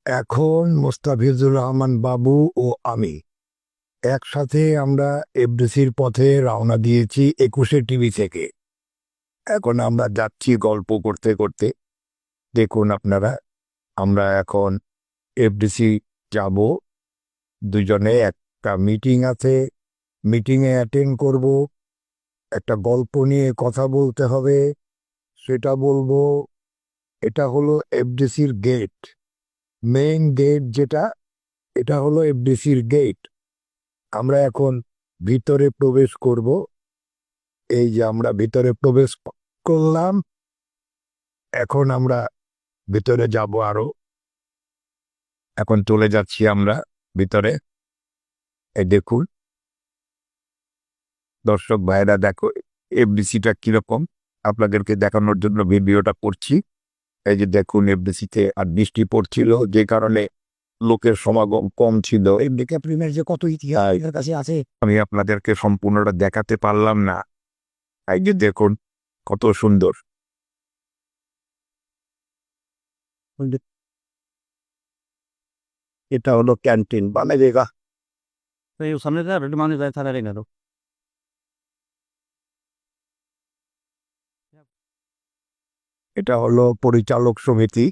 এখন মোস্তাফিজুর রহমান বাবু ও আমি একসাথে আমরা এফডিসির পথে রওনা দিয়েছি 21 টিভি থেকে। এখন আমরা যাচ্ছি গল্প করতে করতে। দেখুন আপনারা, আমরা এখন এফডিসি যাব। দুজনে একটা মিটিং আছে, মিটিংয়ে অ্যাটেন্ড করব। একটা গল্প নিয়ে কথা বলতে হবে, সেটা বলবো। এটা হলো এফডিসির গেট, মেইন গেট যেটা, এটা হলো এফডিসির গেট। আমরা এখন ভিতরে প্রবেশ করব। এই যে আমরা ভিতরে প্রবেশ করলাম, এখন আমরা ভিতরে যাব আরো। এখন চলে যাচ্ছি আমরা ভিতরে। এই দেখুন দর্শক ভাইরা, দেখো এফডিসিটা কিরকম, আপনাদেরকে দেখানোর জন্য ভিডিওটা করছি। এই যে দেখুন এফডিসিতে, আর বৃষ্টি পড়ছিল যে কারণে লোকের সমাগম কম ছিল। এমডিকে প্রিমিয়ার যে কত ইতিহাস এর কাছে আছে, আমি আপনাদেরকে সম্পূর্ণটা দেখাতে পারলাম না। এই যে দেখুন কত সুন্দর। এটা হলো ক্যান্টিন বানাই দেগা। সামনে যা একটু মানুষ যায় থানারে গেল। এটা হলো পরিচালক সমিতি।